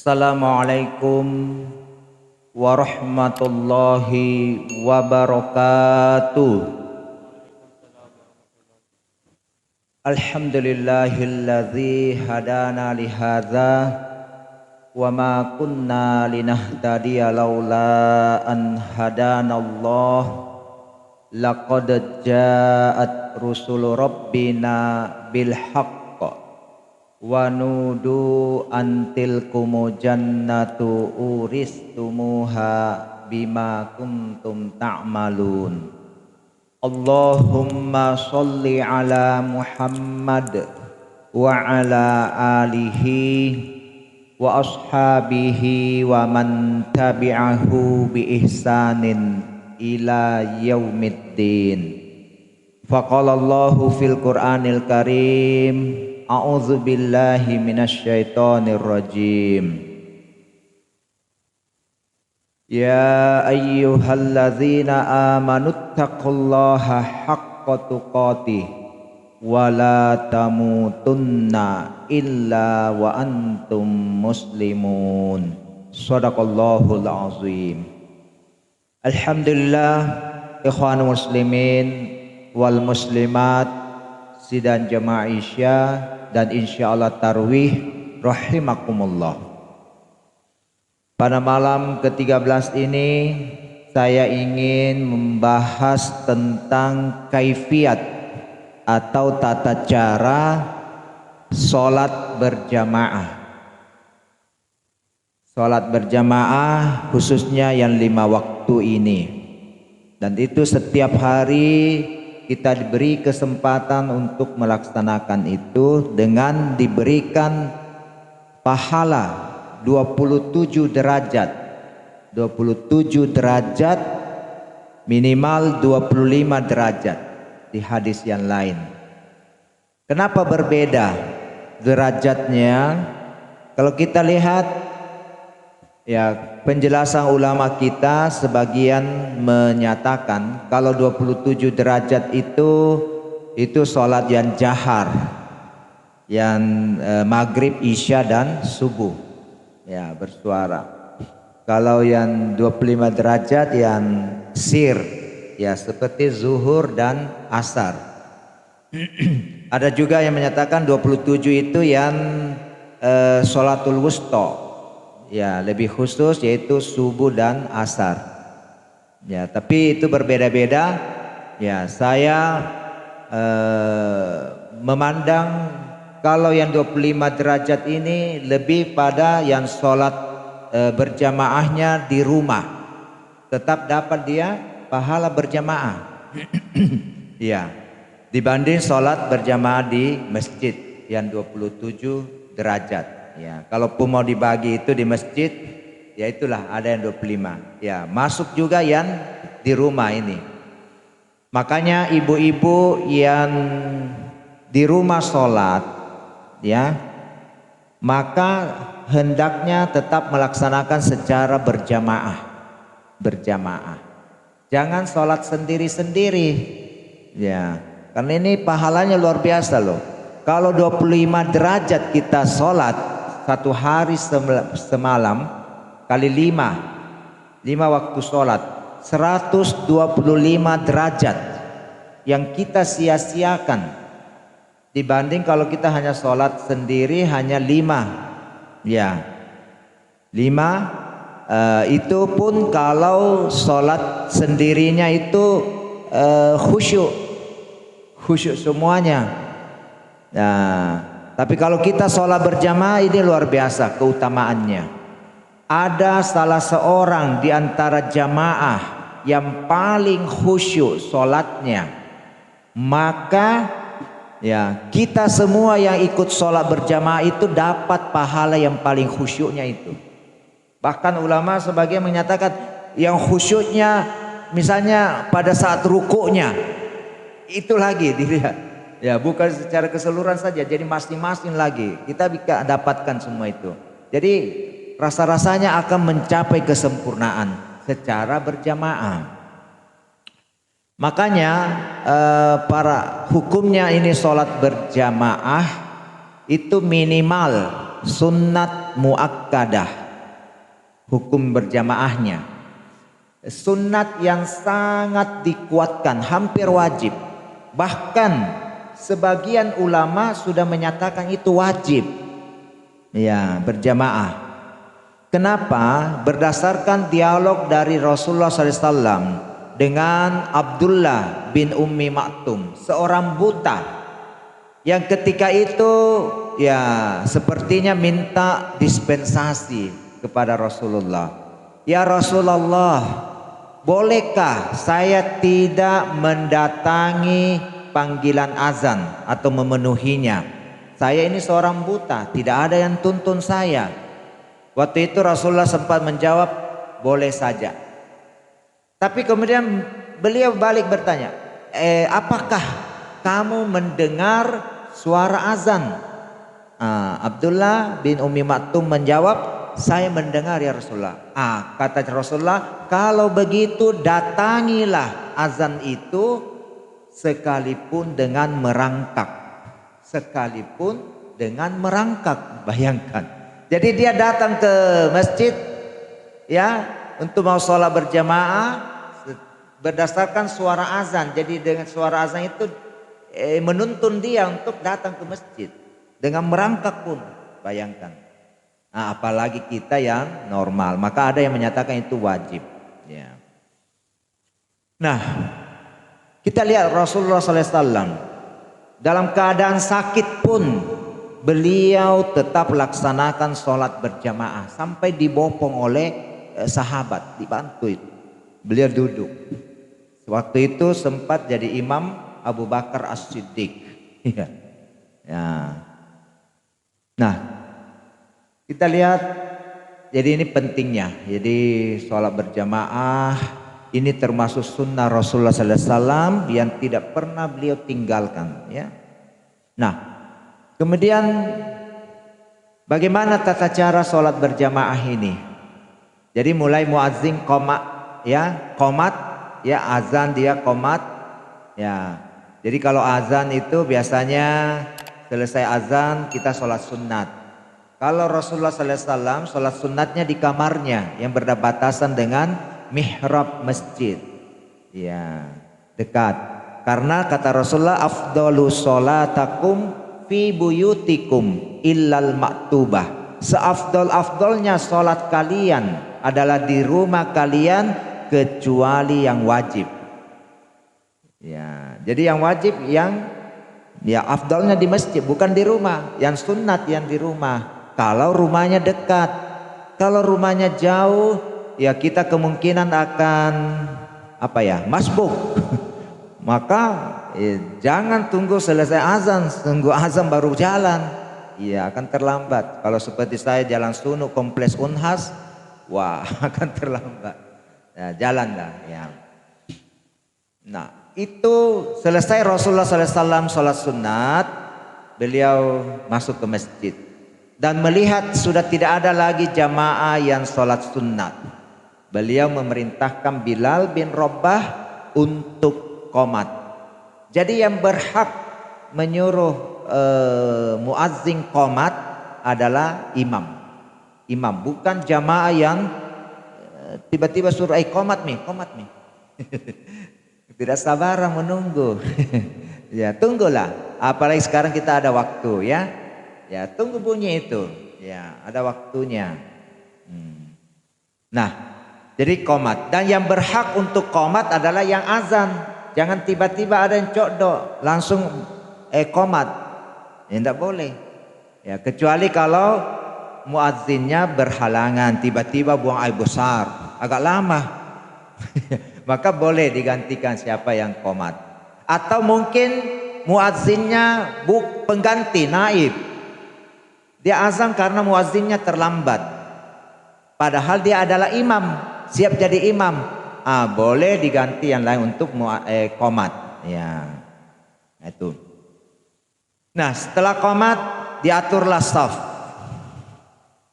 Assalamualaikum warahmatullahi wabarakatuh. Alhamdulillahilladzi hadana lihadza wa ma kunna linahtadiya laula an hadanallah. Laqad ja'at rusulu rabbina bil haqq wa nudu antilkumu jannatu uristumuha bima kuntum ta'malun. Allahumma sholli ala Muhammad wa ala alihi wa ashabihi wa man tabi'ahu bi ihsanin ila yaumiddin. Faqala Allahu fil Qur'anil Karim, a'udzu billahi minasyaitonir rajim. Ya ayyuhalladzina amanuttaqullaha haqqa tuqatih wa la tamutunna illa wa antum muslimun. Shadaqallahul azim. Alhamdulillah, ikhwanul muslimin wal muslimat, sidang jamaah Isya dan insyaallah tarwih rahimakumullah. Pada malam ke-13 ini saya ingin membahas tentang kaifiat atau tata cara sholat berjamaah. Sholat berjamaah khususnya yang 5 waktu ini. Dan itu setiap hari kita diberi kesempatan untuk melaksanakan itu dengan diberikan pahala 27 derajat. 27 derajat minimal 25 derajat di hadis yang lain. Kenapa berbeda derajatnya? Kalau kita lihat ya, penjelasan ulama kita sebagian menyatakan kalau 27 derajat itu sholat yang jahar, yang maghrib, isya dan subuh, ya bersuara. Kalau yang 25 derajat yang sir, ya seperti zuhur dan asar. Ada juga yang menyatakan 27 itu yang sholatul wusta, ya lebih khusus yaitu subuh dan asar. Ya, tapi itu berbeda-beda. Ya, saya memandang kalau yang 25 derajat ini lebih pada yang sholat berjamaahnya di rumah, tetap dapat dia pahala berjamaah. Ya, dibanding sholat berjamaah di masjid yang 27 derajat. Ya, kalaupun mau dibagi itu di masjid, ya itulah ada yang 25. Ya, masuk juga yang di rumah ini. Makanya ibu-ibu yang di rumah sholat, ya, maka hendaknya tetap melaksanakan secara berjamaah. Berjamaah. Jangan sholat sendiri-sendiri. Ya, karena ini pahalanya luar biasa loh. Kalau 25 derajat kita sholat satu hari semalam kali 5 waktu sholat, 125 derajat yang kita sia-siakan dibanding kalau kita hanya sholat sendiri hanya 5. Ya, 5 itu pun kalau sholat sendirinya itu khusyuk semuanya. Nah, tapi kalau kita sholat berjamaah ini luar biasa keutamaannya. Ada salah seorang di antara jamaah yang paling khusyuk sholatnya, maka ya kita semua yang ikut sholat berjamaah itu dapat pahala yang paling khusyuknya itu. Bahkan ulama sebagian menyatakan yang khusyuknya misalnya pada saat rukuknya itu lagi dilihat. Ya, bukan secara keseluruhan saja, jadi masing-masing lagi kita bisa dapatkan semua itu. Jadi rasa-rasanya akan mencapai kesempurnaan secara berjamaah. Makanya para hukumnya ini sholat berjamaah itu minimal sunnat muakkadah, hukum berjamaahnya. Sunnat yang sangat dikuatkan, hampir wajib. Bahkan sebagian ulama sudah menyatakan itu wajib. Ya, berjamaah. Kenapa? Berdasarkan dialog dari Rasulullah SAW dengan Abdullah bin Ummi Maktum, seorang buta yang ketika itu ya sepertinya minta dispensasi kepada Rasulullah. Ya Rasulullah, bolehkah saya tidak mendatangi panggilan azan atau memenuhinya? Saya ini seorang buta, tidak ada yang tuntun saya. Waktu itu Rasulullah sempat menjawab, boleh saja. Tapi kemudian beliau balik bertanya, apakah kamu mendengar suara azan? Abdullah bin Ummi Maktum menjawab, saya mendengar ya Rasulullah. Kata Rasulullah, kalau begitu datangilah azan itu sekalipun dengan merangkak. Sekalipun dengan merangkak, bayangkan. Jadi dia datang ke masjid ya untuk mau sholat berjamaah berdasarkan suara azan. Jadi dengan suara azan itu menuntun dia untuk datang ke masjid dengan merangkak pun, bayangkan. Apalagi kita yang normal, maka ada yang menyatakan itu wajib. Ya. Nah, kita lihat Rasulullah SAW dalam keadaan sakit pun beliau tetap laksanakan sholat berjamaah sampai dibopong oleh sahabat, dibantu itu. Beliau duduk. Waktu itu sempat jadi imam Abu Bakar As-Siddiq. Ya. Nah, kita lihat. Jadi ini pentingnya. Jadi sholat berjamaah ini termasuk sunnah Rasulullah SAW yang tidak pernah beliau tinggalkan. Ya. Nah. Kemudian bagaimana tata cara sholat berjamaah ini? Jadi mulai muazzin qomat ya azan dia qomat ya. Jadi kalau azan itu biasanya selesai azan kita sholat sunat. Kalau Rasulullah SAW sholat sunatnya di kamarnya yang berdekatan dengan mihrab masjid, ya dekat. Karena kata Rasulullah afdalu sholatakum fi buyutikum illal maktubah. Seafdol-afdolnya sholat kalian adalah di rumah kalian kecuali yang wajib. Ya, jadi yang wajib yang ya afdolnya di masjid, bukan di rumah. Yang sunat yang di rumah. Kalau rumahnya dekat, kalau rumahnya jauh, ya kita kemungkinan akan masbuk. Maka jangan tunggu selesai azan, tunggu azan baru jalan. Iya akan terlambat. Kalau seperti saya jalan sunuk kompleks Unhas, wah akan terlambat. Ya, jalan dah. Ya. Nah itu selesai Rasulullah SAW sholat sunat, beliau masuk ke masjid dan melihat sudah tidak ada lagi jamaah yang sholat sunat. Beliau memerintahkan Bilal bin Rabah untuk qomat. Jadi yang berhak menyuruh muazzin qomat adalah imam. Imam bukan jamaah yang tiba-tiba suruh qomat nih. Tidak sabaran menunggu. Ya tunggulah. Apalagi sekarang kita ada waktu ya. Ya tunggu bunyi itu. Ya ada waktunya. Nah jadi qomat. Dan yang berhak untuk qomat adalah yang azan. Jangan tiba-tiba ada yang cokdok langsung qomat. Ya tidak boleh. Ya kecuali kalau muazzinnya berhalangan, tiba-tiba buang air besar, agak lama. Maka boleh digantikan siapa yang qomat. Atau mungkin muazzinnya pengganti naib. Dia azan karena muazzinnya terlambat. Padahal dia adalah imam, siap jadi imam. Boleh diganti yang lain untuk qomat. Ya, itu. Nah, setelah qomat diaturlah saf.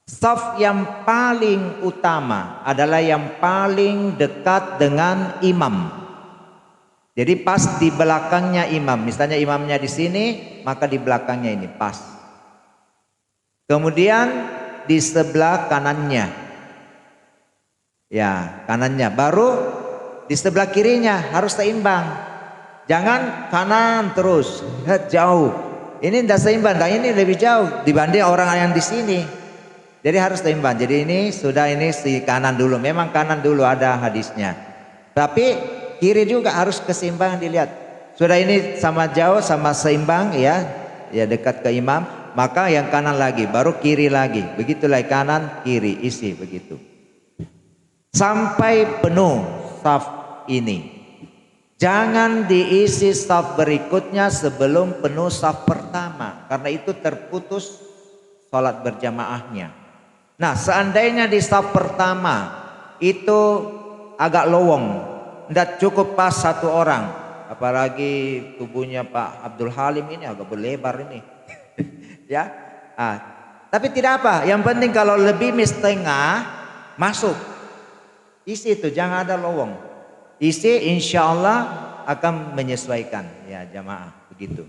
Saf yang paling utama adalah yang paling dekat dengan imam. Jadi pas di belakangnya imam. Misalnya imamnya di sini, maka di belakangnya ini pas. Kemudian di sebelah kanannya. Ya, kanannya. Baru di sebelah kirinya harus seimbang. Jangan kanan terus, jauh. Ini tidak seimbang, dan ini lebih jauh dibanding orang yang di sini. Jadi harus seimbang. Jadi ini si kanan dulu. Memang kanan dulu ada hadisnya. Tapi kiri juga harus keseimbangan dilihat. Sudah ini sama jauh, sama seimbang ya dekat ke imam. Maka yang kanan lagi, baru kiri lagi. Begitulah kanan, kiri, isi begitu. Sampai penuh saf ini. Jangan diisi saf berikutnya sebelum penuh saf pertama. Karena itu terputus sholat berjamaahnya. Nah, seandainya di saf pertama itu agak lowong, tidak cukup pas satu orang, apalagi tubuhnya Pak Abdul Halim ini agak berlebar ini, ya. Tapi tidak apa, yang penting kalau lebih setengah masuk, isi itu jangan ada lowong, isi insya Allah akan menyesuaikan ya jamaah begitu.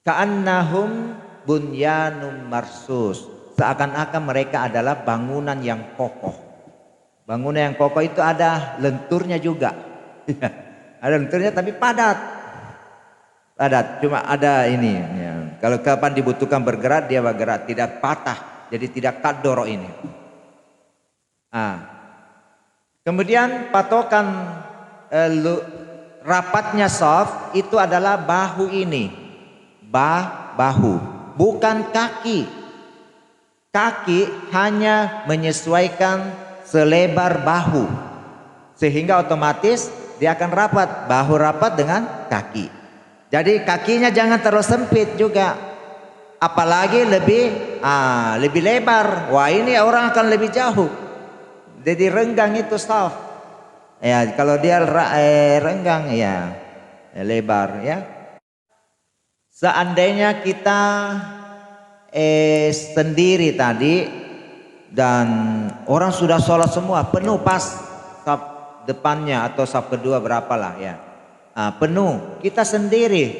Ka'annahum bunyanum marsus. Seakan-akan mereka adalah bangunan yang kokoh. Bangunan yang kokoh itu ada lenturnya juga. Ada lenturnya tapi padat. Padat, cuma ada ini. Ya. Kalau kapan dibutuhkan bergerak, dia bergerak. Tidak patah, jadi tidak kadoro ini. Kemudian patokan rapatnya shaf itu adalah bahu ini. Bahu, bukan kaki. Kaki hanya menyesuaikan selebar bahu, sehingga otomatis dia akan rapat, bahu rapat dengan kaki. Jadi kakinya jangan terlalu sempit juga, apalagi lebih lebar. Wah, ini orang akan lebih jauh. Jadi renggang itu shaf. Ya, kalau dia renggang ya lebar ya. Seandainya kita sendiri tadi dan orang sudah sholat semua penuh pas saf depannya atau saf kedua berapalah ya, penuh, kita sendiri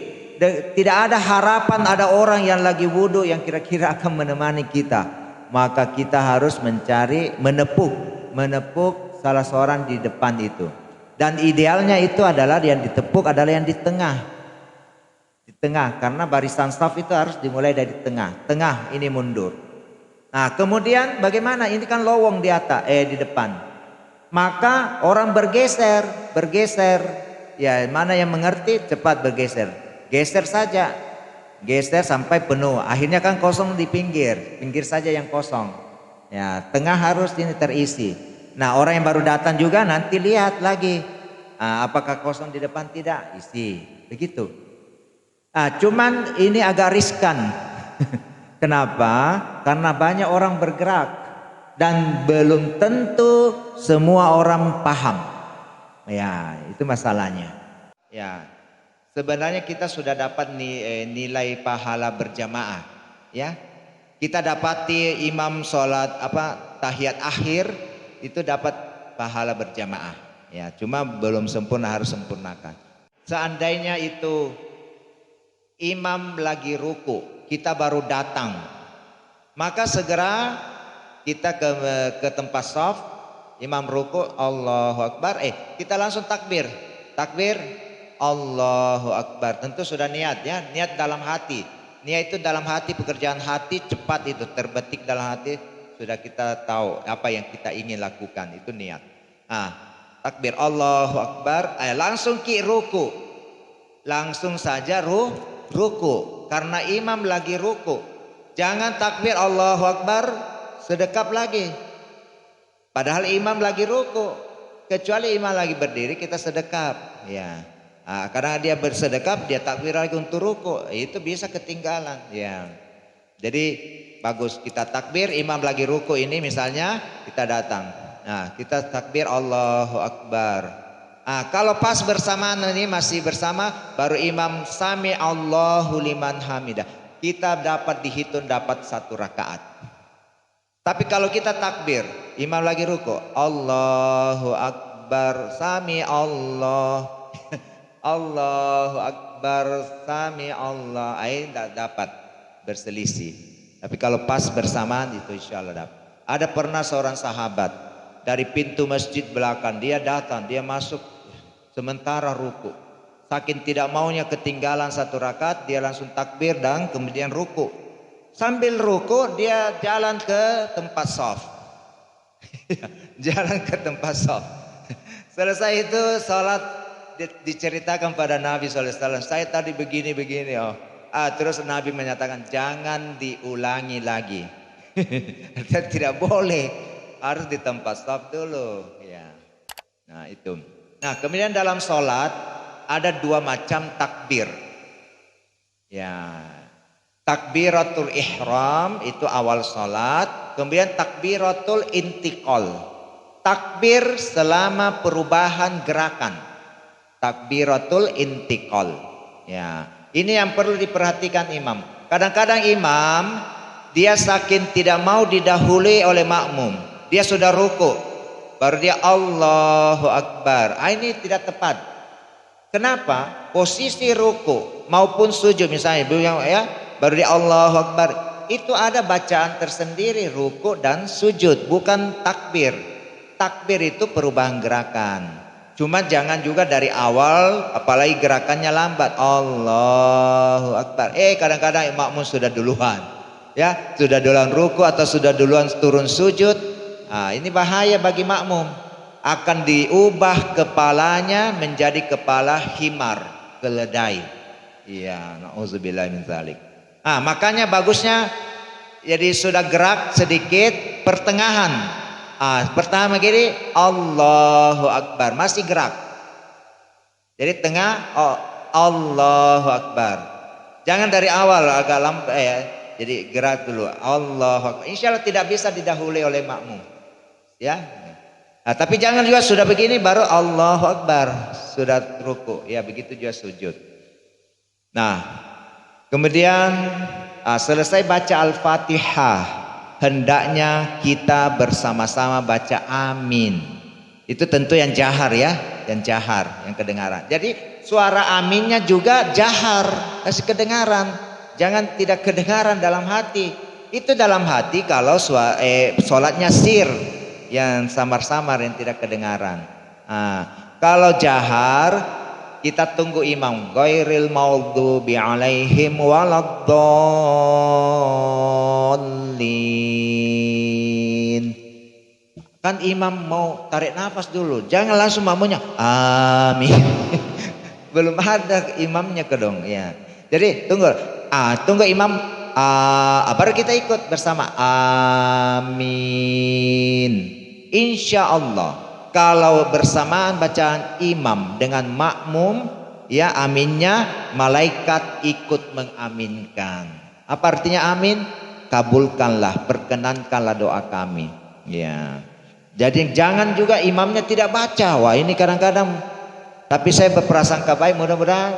tidak ada harapan ada orang yang lagi wudhu yang kira-kira akan menemani kita, maka kita harus menepuk salah seorang di depan itu, dan idealnya itu adalah yang ditepuk adalah yang di tengah. Karena barisan saf itu harus dimulai dari tengah ini mundur. Nah, kemudian bagaimana? Ini kan lowong di atas, di depan. Maka orang bergeser. Ya, mana yang mengerti cepat bergeser. Geser saja. Geser sampai penuh. Akhirnya kan kosong di pinggir saja yang kosong. Ya, tengah harus ini terisi. Nah, orang yang baru datang juga nanti lihat lagi. Apakah kosong di depan? Tidak, isi. Begitu. Cuman ini agak riskan. Kenapa? Karena banyak orang bergerak dan belum tentu semua orang paham. Ya, itu masalahnya. Ya, sebenarnya kita sudah dapat nilai pahala berjamaah. Ya, kita dapati imam sholat tahiyat akhir itu dapat pahala berjamaah. Ya, cuma belum sempurna, harus sempurnakan. Seandainya itu imam lagi ruku, kita baru datang, maka segera kita ke tempat shaf, imam ruku, Allahu Akbar, kita langsung takbir, Allahu Akbar. Tentu sudah niat ya, niat dalam hati. Niat itu dalam hati, pekerjaan hati cepat itu terbetik dalam hati, sudah kita tahu apa yang kita ingin lakukan, itu niat. Takbir Allahu Akbar, langsung ruku, langsung saja ruku, karena imam lagi ruku. Jangan takbir Allahu Akbar sedekap lagi, padahal imam lagi ruku. Kecuali imam lagi berdiri, kita sedekap ya. Karena dia bersedekap, dia takbir lagi untuk ruku, itu bisa ketinggalan ya. Jadi bagus kita takbir, imam lagi ruku ini misalnya, kita datang, kita takbir Allahu Akbar. Kalau pas bersamaan ini masih bersama, baru imam sami Allahu liman hamidah, kita dapat dihitung dapat 1 rakaat. Tapi kalau kita takbir, imam lagi ruku, Allahu Akbar, sami Allah, Allahu Akbar, sami Allah, tidak dapat, berselisih. Tapi kalau pas bersamaan itu insya Allah dapat. Ada pernah seorang sahabat dari pintu masjid belakang, dia datang, dia masuk sementara ruku. Saking tidak maunya ketinggalan satu rakaat, dia langsung takbir dan kemudian ruku. Sambil ruku dia jalan ke tempat shaf. Jalan ke tempat shaf. Selesai itu salat, diceritakan pada Nabi SAW, saya tadi begini. Terus Nabi menyatakan jangan diulangi lagi. Tidak boleh, harus di tempat shaf dulu. Ya. Nah itu. Nah kemudian dalam sholat ada dua macam takbir. Ya, takbiratul ihram itu awal sholat. Kemudian takbiratul intiqal, takbir selama perubahan gerakan. Takbiratul intiqal. Ya, ini yang perlu diperhatikan imam. Kadang-kadang imam dia saking tidak mau didahului oleh makmum, dia sudah ruku, baru dia Allahu Akbar. Ini tidak tepat. Kenapa? Posisi ruku maupun sujud misalnya, baru dia Allahu Akbar. Itu ada bacaan tersendiri ruku dan sujud, bukan takbir. Takbir itu perubahan gerakan. Cuma jangan juga dari awal, apalagi gerakannya lambat. Allahu Akbar. Kadang-kadang makmum sudah duluan. Ya, sudah duluan ruku atau sudah duluan turun sujud. Ini bahaya bagi makmum. Akan diubah kepalanya menjadi kepala himar, keledai. Iya, na'udzubillah min dzalik. Makanya bagusnya jadi sudah gerak sedikit pertengahan. Pertama gini Allahu Akbar, masih gerak. Jadi tengah Allahu Akbar. Jangan dari awal agak lambat ya. Jadi gerak dulu Allahu Akbar. Insya Allah tidak bisa didahului oleh makmum. Ya. Tapi jangan juga sudah begini baru Allahu Akbar, sudah ruku. Ya begitu juga sujud. Nah, kemudian selesai baca Al-Fatihah, hendaknya kita bersama-sama baca amin. Itu tentu yang jahar ya, yang jahar, yang kedengaran. Jadi suara aminnya juga jahar, kasih kedengaran. Jangan tidak kedengaran dalam hati. Itu dalam hati kalau sholatnya sir, yang samar-samar, yang tidak kedengaran. Kalau jahar, kita tunggu imam. Ghairil maghdubi alaihim waladdallin. Kan imam mau tarik nafas dulu. Jangan langsung makmumnya amin. Belum ada imamnya kedong ya. Jadi tunggu imam, baru kita ikut bersama amin. Insya Allah kalau bersamaan bacaan imam dengan makmum, ya aminnya malaikat ikut mengaminkan. Apa artinya amin? Kabulkanlah, perkenankanlah doa kami. Ya. Jadi jangan juga imamnya tidak baca. Wah ini kadang-kadang. Tapi saya berprasangka baik, mudah-mudahan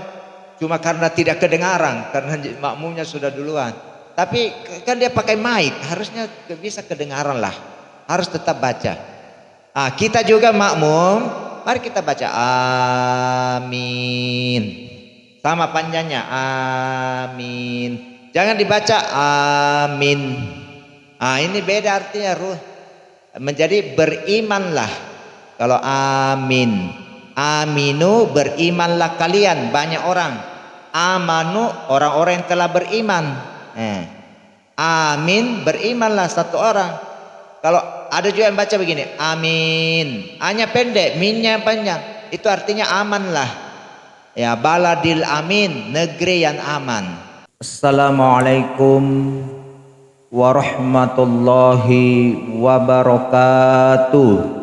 cuma karena tidak kedengaran, karena makmumnya sudah duluan. Tapi kan dia pakai mic, harusnya bisa kedengaran lah. Harus tetap baca. Kita juga makmum, mari kita baca amin. Sama panjangnya amin. Jangan dibaca amin. Ini beda artinya menjadi berimanlah. Kalau amin. Aminu, berimanlah kalian, banyak orang. Amanu, orang-orang yang telah beriman. Amin, berimanlah satu orang. Kalau ada juga yang baca begini, amin, hanya pendek, minnya panjang, itu artinya amanlah. Ya, baladil amin, negeri yang aman. Assalamualaikum warahmatullahi wabarakatuh.